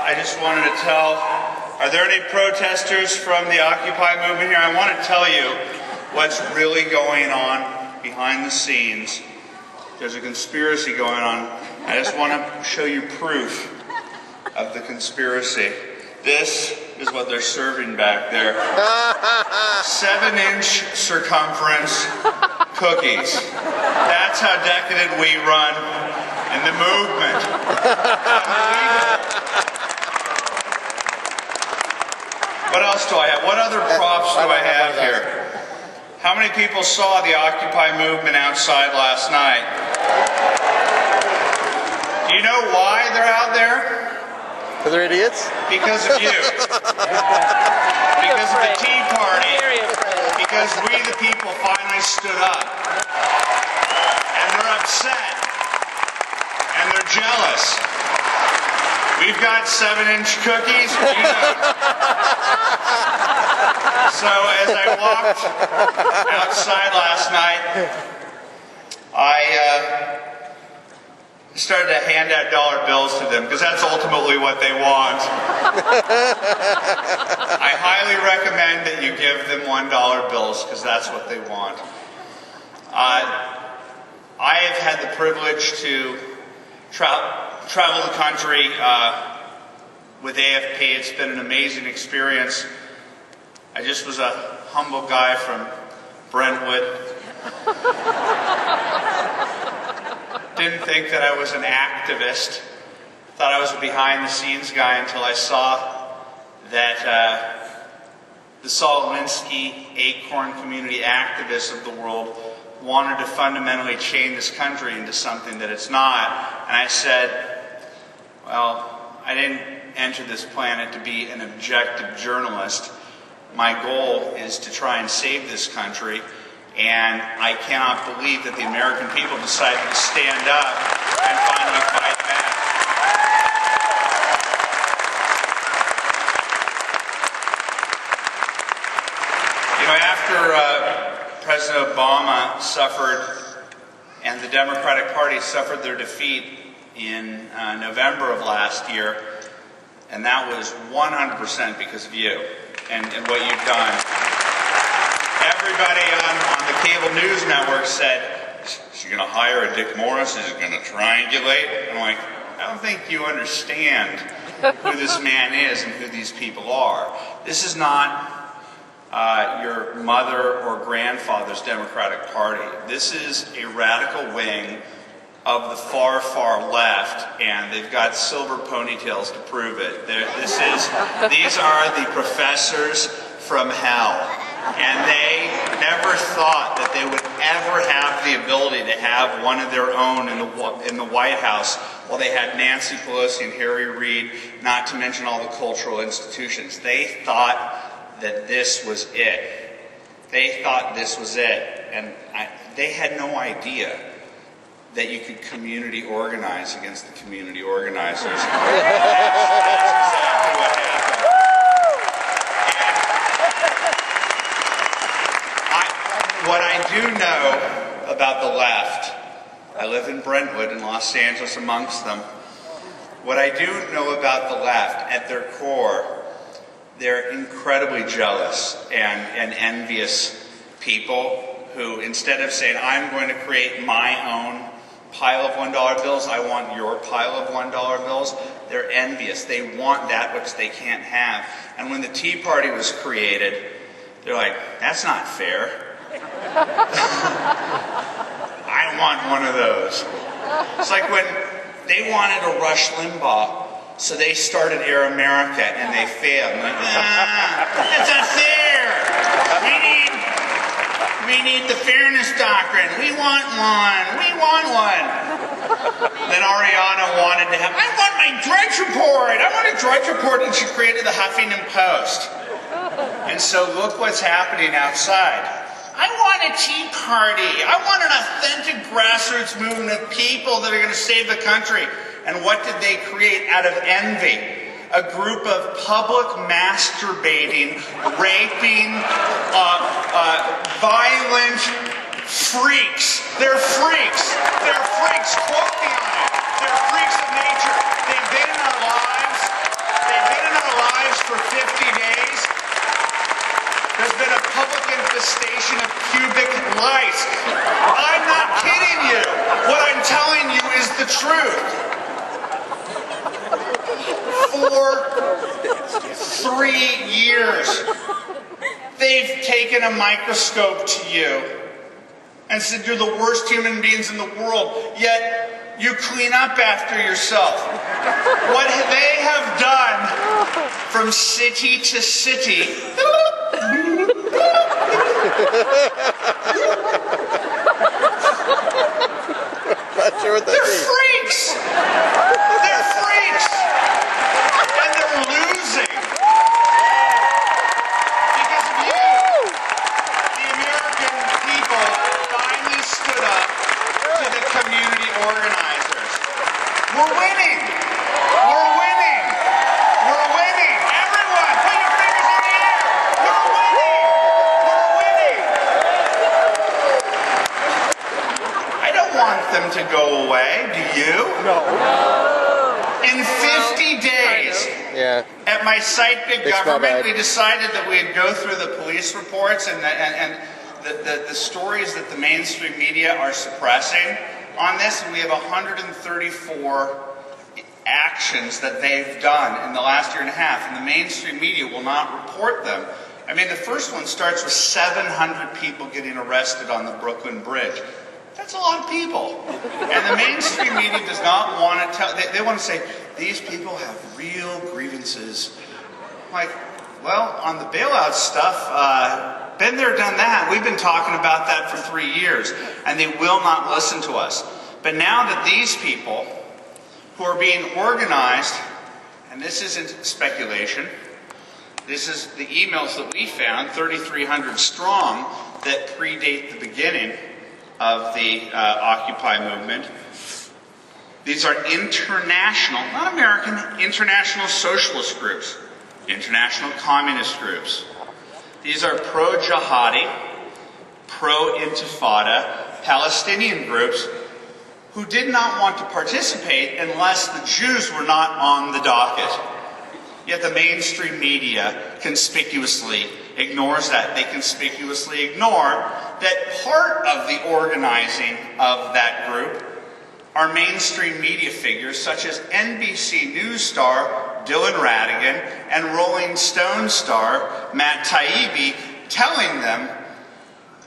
I just wanted to tell, are there any protesters from the Occupy movement here? I want to tell you what's really going on behind the scenes. There's a conspiracy going on. I just want to show you proof of the conspiracy. This is what they're serving back there. 7-inch circumference cookies. That's how decadent we run in the movement. Unbelievable. What else do I have? What other props do I have here? How many people saw the Occupy movement outside last night? Do you know why they're out there? Are they idiots? Because of you. Because of the Tea Party. Because we, the people, finally stood up. And they're upset. And they're jealous. We've got 7-inch cookies. You know. So as I walked outside last night, I started to hand out dollar bills to them, because that's ultimately what they want. I highly recommend that you give them $1 bills, because that's what they want. I have had the privilege to travel the country with AFP. It's been an amazing experience. I just was a humble guy from Brentwood. Didn't think that I was an activist. Thought I was a behind-the-scenes guy until I saw that the Saul Alinsky Acorn community activists of the world wanted to fundamentally change this country into something that it's not. And I said, well, I didn't enter this planet to be an objective journalist. My goal is to try and save this country. And I cannot believe that the American people decided to stand up and finally fight back. You know, after President Obama suffered and the Democratic Party suffered their defeat in November of last year, and that was 100% because of you and what you've done. Everybody on the cable news network said, is she going to hire a Dick Morris? Is she going to triangulate? And I'm like, I don't think you understand who this man is and who these people are. This is not your mother or grandfather's Democratic Party. This is a radical wing of the far, far left, and they've got silver ponytails to prove it. These are the professors from hell. And they never thought that they would ever have the ability to have one of their own in the White House while they had Nancy Pelosi and Harry Reid, not to mention all the cultural institutions. They thought that this was it. They thought this was it. And they had no idea that you could community organize against the community organizers. That's exactly what happened. What I do know about the left, I live in Brentwood in Los Angeles amongst them. What I do know about the left, at their core, they're incredibly jealous and envious people who, instead of saying, I'm going to create my own pile of $1 bills, I want your pile of $1 bills, they're envious. They want that which they can't have. And when the Tea Party was created, they're like, that's not fair. I want one of those. It's like when they wanted to rush Limbaugh, so they started Air America and they failed. Like, that's unfair. We need the fairness doctrine. We want one. We want one. Then Ariana wanted to have, I want my Drudge Report. I want a Drudge Report, and she created the Huffington Post. And so look what's happening outside. I want a Tea Party. I want an authentic grassroots movement of people that are going to save the country. And what did they create out of envy? A group of public masturbating, raping, violent freaks. They're freaks. Quote me on it. They're freaks of nature. They invaded our lives. infestation of pubic lice. I'm not kidding you. What I'm telling you is the truth. For 3 years, they've taken a microscope to you and said you're the worst human beings in the world, yet you clean up after yourself. What they have done from city to city Not sure what that they're means. freaks! They're freaks! And they're losing. Because of you, the American people finally stood up to the community organizers. We're winning! We're winning! We're winning! Everyone, put your fingers in the air! We're winning! We're winning! I don't want them to go away, do you? No. In 50 days, Yeah. at my site, Big It's not Government, bad. we decided that we'd go through the police reports and the stories that the mainstream media are suppressing on this, and we have 134 actions that they've done in the last year and a half, and the mainstream media will not report them. I mean, the first one starts with 700 people getting arrested on the Brooklyn Bridge. That's a lot of people. And the mainstream media does not want to tell, they want to say, these people have real grievances. Like, well, on the bailout stuff, been there, done that. We've been talking about that for 3 years, and they will not listen to us. But now that these people who are being organized, and this isn't speculation, this is the emails that we found, 3,300 strong, that predate the beginning of the Occupy movement. These are international, not American, international socialist groups, international communist groups. These are pro-jihadi, pro-intifada Palestinian groups who did not want to participate unless the Jews were not on the docket. Yet the mainstream media conspicuously ignores that. They conspicuously ignore that part of the organizing of that group are mainstream media figures such as NBC News star Dylan Ratigan and Rolling Stone star Matt Taibbi, telling them,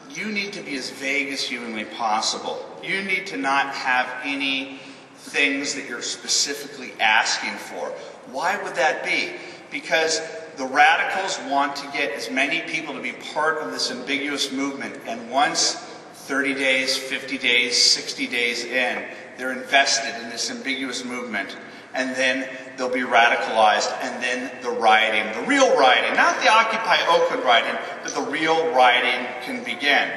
you need to be as vague as humanly possible. You need to not have any things that you're specifically asking for. Why would that be? Because the radicals want to get as many people to be part of this ambiguous movement, and once 30 days, 50 days, 60 days in, they're invested in this ambiguous movement, and then they'll be radicalized, and then the rioting, the real rioting, not the Occupy Oakland rioting, but the real rioting can begin.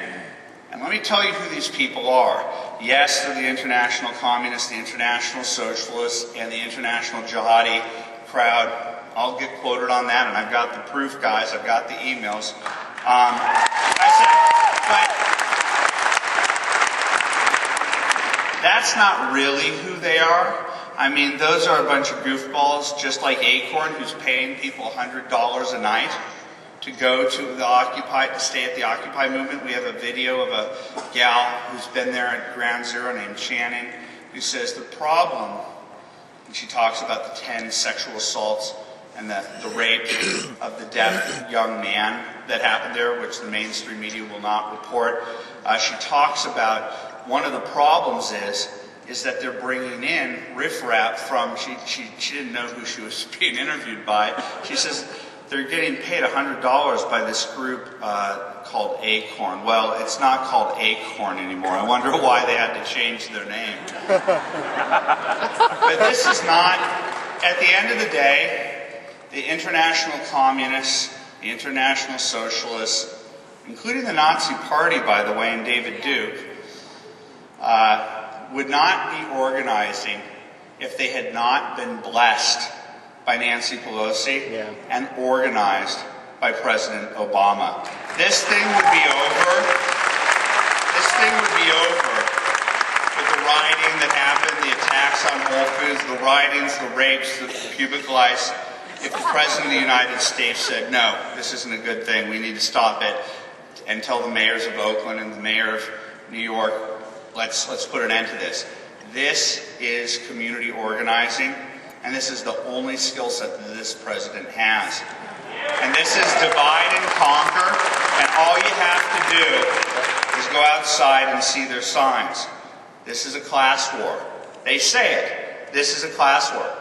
And let me tell you who these people are. Yes, they're the international communists, the international socialists, and the international jihadi crowd. I'll get quoted on that, and I've got the proof, guys. I've got the emails. I said, but that's not really who they are. I mean, those are a bunch of goofballs, just like Acorn, who's paying people $100 a night to go to the Occupy, to stay at the Occupy movement. We have a video of a gal who's been there at Ground Zero named Shannon, who says the problem, and she talks about the 10 sexual assaults and the rape of the deaf young man that happened there, which the mainstream media will not report. She talks about one of the problems is that they're bringing in riffraff from, she didn't know who she was being interviewed by. She says they're getting paid $100 by this group called Acorn. Well, it's not called Acorn anymore. I wonder why they had to change their name. But this is not, at the end of the day, the international communists, the international socialists, including the Nazi Party, by the way, and David Duke, would not be organizing if they had not been blessed by Nancy Pelosi and organized by President Obama. This thing would be over. This thing would be over with the rioting that happened, the attacks on Whole Foods, the riotings, the rapes, the pubic lice. If the President of the United States said, no, this isn't a good thing, we need to stop it, and tell the mayors of Oakland and the mayor of New York, let's put an end to this. This is community organizing, and this is the only skill set that this president has. And this is divide and conquer, and all you have to do is go outside and see their signs. This is a class war. They say it. This is a class war.